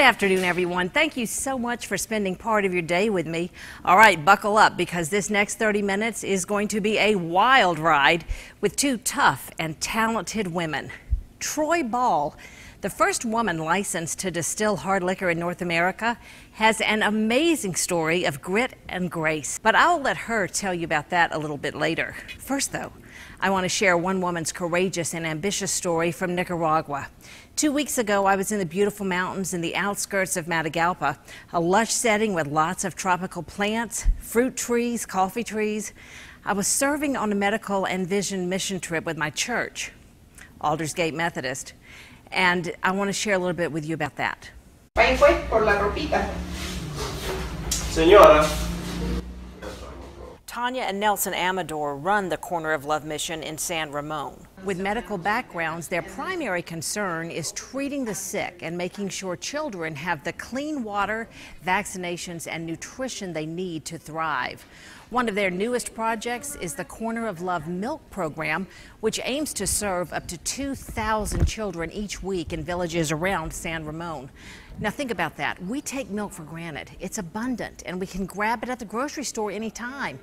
afternoon, everyone. Thank you so much for spending part of your day with me. All right, buckle up because this next 30 minutes is going to be a wild ride with two tough and talented women. Troy Ball, the first woman licensed to distill hard liquor in North America, has an amazing story of grit and grace. But I'll let her tell you about that a little bit later. First, though, I want to share one woman's courageous and ambitious story from Nicaragua. 2 weeks ago, I was in the beautiful mountains in the outskirts of Matagalpa, a lush setting with lots of tropical plants, fruit trees, coffee trees. I was serving on a medical and vision mission trip with my church, Aldersgate Methodist, and I want to share a little bit with you about that. Señora. Tanya and Nelson Amador run the Corner of Love mission in San Ramon. With medical backgrounds, their primary concern is treating the sick and making sure children have the clean water, vaccinations, and nutrition they need to thrive. One of their newest projects is the Corner of Love Milk Program, which aims to serve up to 2,000 children each week in villages around San Ramon. Now think about that. We take milk for granted. It's abundant and we can grab it at the grocery store anytime.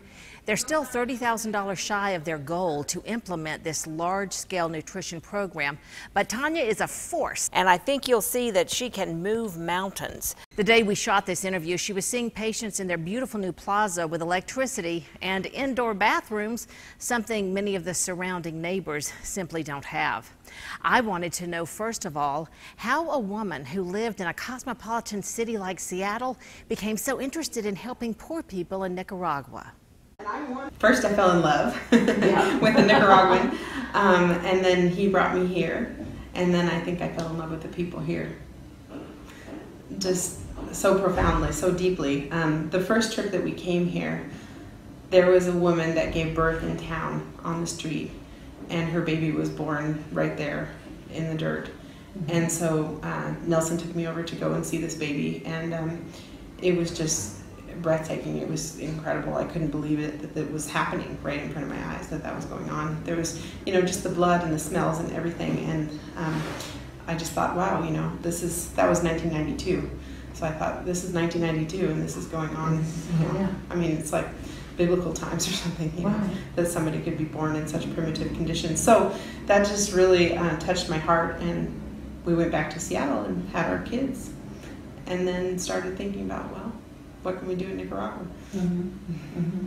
They're still $30,000 shy of their goal to implement this large-scale nutrition program, but Tanya is a force, and I think you'll see that she can move mountains. The day we shot this interview, she was seeing patients in their beautiful new plaza with electricity and indoor bathrooms, something many of the surrounding neighbors simply don't have. I wanted to know, first of all, how a woman who lived in a cosmopolitan city like Seattle became so interested in helping poor people in Nicaragua. First, I fell in love with a Nicaraguan, and then he brought me here, and then I think I fell in love with the people here. Just so profoundly, so deeply. The first trip that we came here, there was a woman that gave birth in town on the street, and her baby was born right there in the dirt. And so Nelson took me over to go and see this baby, and it was just breathtaking. It was incredible. I couldn't believe it that it was happening right in front of my eyes, that was going on. There was, just the blood and the smells and everything, and I just thought, wow, that was 1992. So I thought, this is 1992 and this is going on. I mean, it's like biblical times or something, that somebody could be born in such primitive conditions. So that just really touched my heart, and we went back to Seattle and had our kids, and then started thinking about, well, what can we do in Nicaragua?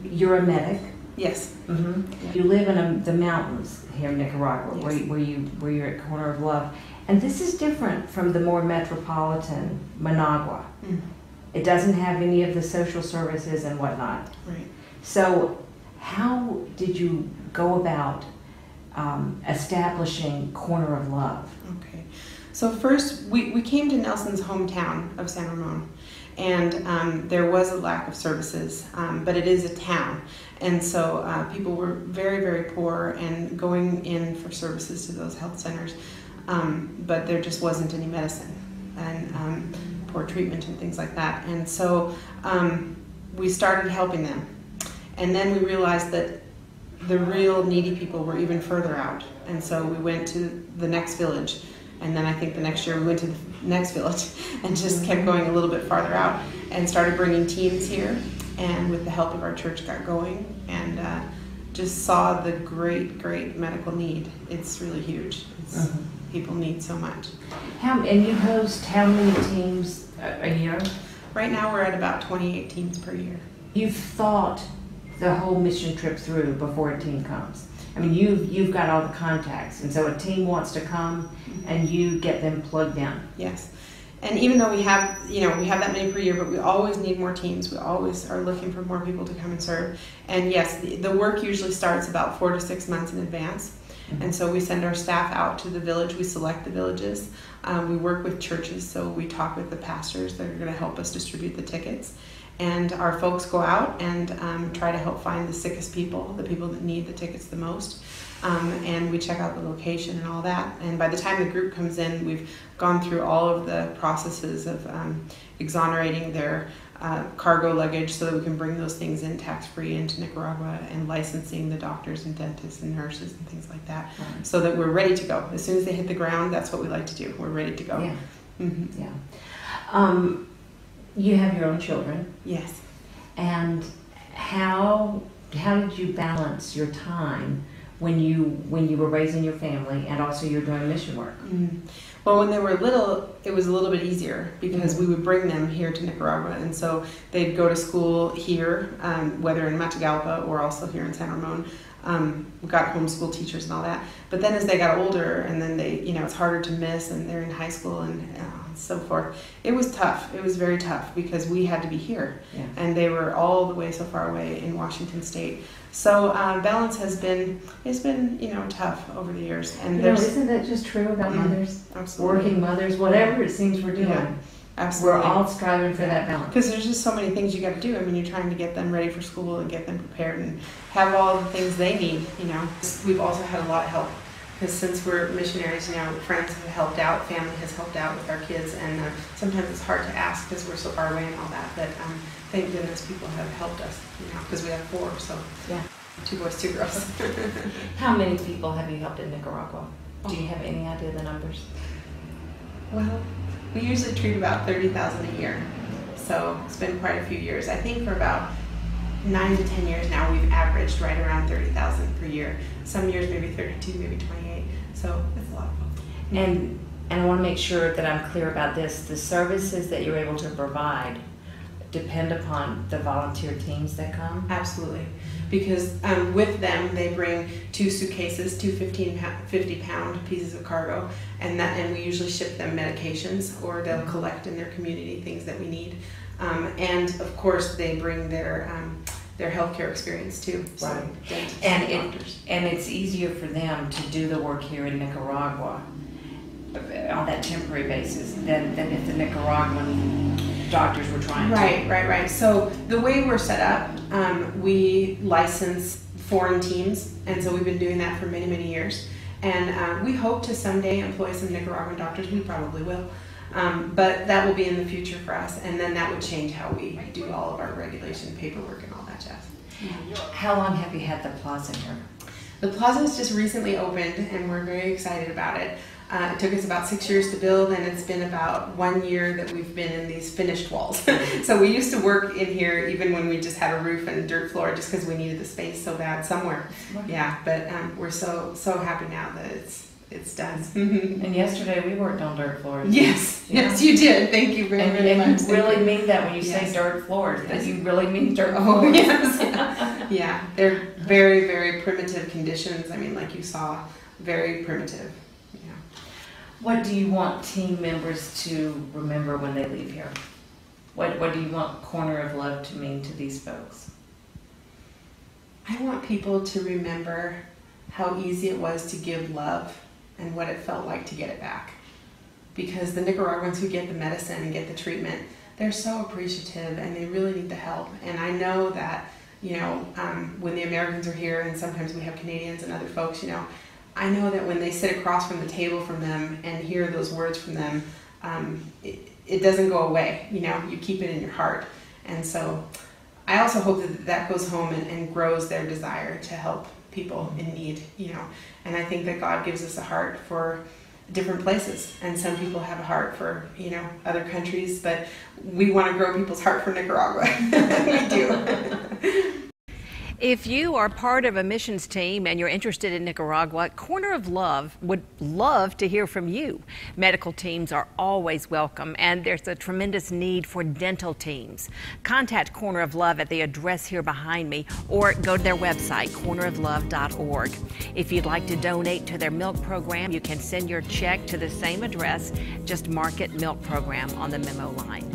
You're a medic. Yes. You live in the mountains here in Nicaragua, yes. where you're at Corner of Love, and this is different from the more metropolitan Managua. It doesn't have any of the social services and whatnot. Right. So, how did you go about establishing Corner of Love? Okay. So first, we came to Nelson's hometown of San Ramon. And there was a lack of services, but it is a town. And so people were very, very poor and going in for services to those health centers, but there just wasn't any medicine and poor treatment and things like that. And so we started helping them. And then we realized that the real needy people were even further out. And so we went to the next village. And then I think the next year we went to the next village and just kept going a little bit farther out and started bringing teams here, and with the help of our church got going and just saw the great, great medical need. It's really huge. People need so much. And you host how many teams a year? Right now we're at about 28 teams per year. You've thought the whole mission trip through before a team comes. I mean, you've got all the contacts, and so a team wants to come, and you get them plugged in. Yes, and even though we have that many per year, but we always need more teams. We always are looking for more people to come and serve. And yes, the work usually starts about 4 to 6 months in advance. And so we send our staff out to the village. We select the villages. We work with churches, so we talk with the pastors that are going to help us distribute the tickets. And our folks go out and try to help find the sickest people, the people that need the tickets the most. And we check out the location and all that. And by the time the group comes in, we've gone through all of the processes of exonerating their cargo luggage so that we can bring those things in tax-free into Nicaragua, and licensing the doctors and dentists and nurses and things like that, so that we're ready to go. As soon as they hit the ground, that's what we like to do. We're ready to go. Yeah. You have your own children, Yes. and how did you balance your time when you were raising your family and also you're doing mission work? Well, when they were little, it was a little bit easier because we would bring them here to Nicaragua, and so they'd go to school here, whether in Matagalpa or also here in San Ramon. We got homeschool teachers and all that. But then as they got older, and then they, it's harder to miss, and they're in high school and so forth. It was tough. It was very tough because we had to be here, and they were all the way so far away in Washington State. So balance has been tough over the years. And isn't that just true about mothers? Absolutely. Working mothers, whatever it seems we're doing. Yeah, absolutely. We're all striving for that balance. Because there's just so many things you got to do. I mean, you're trying to get them ready for school and get them prepared and have all the things they need, We've also had a lot of help. Because since we're missionaries, friends have helped out, family has helped out with our kids, and sometimes it's hard to ask because we're so far away and all that, but thank goodness people have helped us, because we have 4, so 2 boys, 2 girls. How many people have you helped in Nicaragua? Do you have any idea of the numbers? Well, we usually treat about 30,000 a year, so it's been quite a few years. I think for about 9 to 10 years now, we've averaged right around 30,000 per year. Some years maybe 32, maybe 28. So it's a lot of fun. And I want to make sure that I'm clear about this. The services that you're able to provide depend upon the volunteer teams that come? Absolutely. Because with them, they bring 2 suitcases, 2 50-pound pieces of cargo, and we usually ship them medications, or they'll collect in their community things that we need. And of course, they bring their healthcare experience too. So right. Dentists and it's easier for them to do the work here in Nicaragua on that temporary basis than if the Nicaraguan doctors were trying to. Right. So the way we're set up, we license foreign teams, and so we've been doing that for many, many years. And we hope to someday employ some Nicaraguan doctors. We probably will. But that will be in the future for us, and then that would change how we do all of our regulation paperwork and all that jazz. How long have you had the plaza here? The plaza has just recently opened, and we're very excited about it. It took us about 6 years to build, and it's been about 1 year that we've been in these finished walls. So we used to work in here even when we just had a roof and a dirt floor, just because we needed the space so bad somewhere. Yeah, but we're so happy now that it's done. And yesterday we worked on dirt floors. Yes, you did. Thank you very much. You really mean that when you say dirt floors, that you really mean dirt floors. Yes. Yeah, they're very, very primitive conditions. I mean, like you saw, very primitive. Yeah. What do you want team members to remember when they leave here? What do you want Corner of Love to mean to these folks? I want people to remember how easy it was to give love and what it felt like to get it back. Because the Nicaraguans who get the medicine and get the treatment, they're so appreciative and they really need the help. And I know that, when the Americans are here, and sometimes we have Canadians and other folks, I know that when they sit across from the table from them and hear those words from them, it doesn't go away. You keep it in your heart. And so I also hope that goes home and grows their desire to help people in need, and I think that God gives us a heart for different places, and some people have a heart for, other countries, but we want to grow people's heart for Nicaragua. We do. If you are part of a missions team and you're interested in Nicaragua, Corner of Love would love to hear from you. Medical teams are always welcome, and there's a tremendous need for dental teams. Contact Corner of Love at the address here behind me, or go to their website, corneroflove.org. If you'd like to donate to their milk program, you can send your check to the same address. Just mark it Milk Program on the memo line.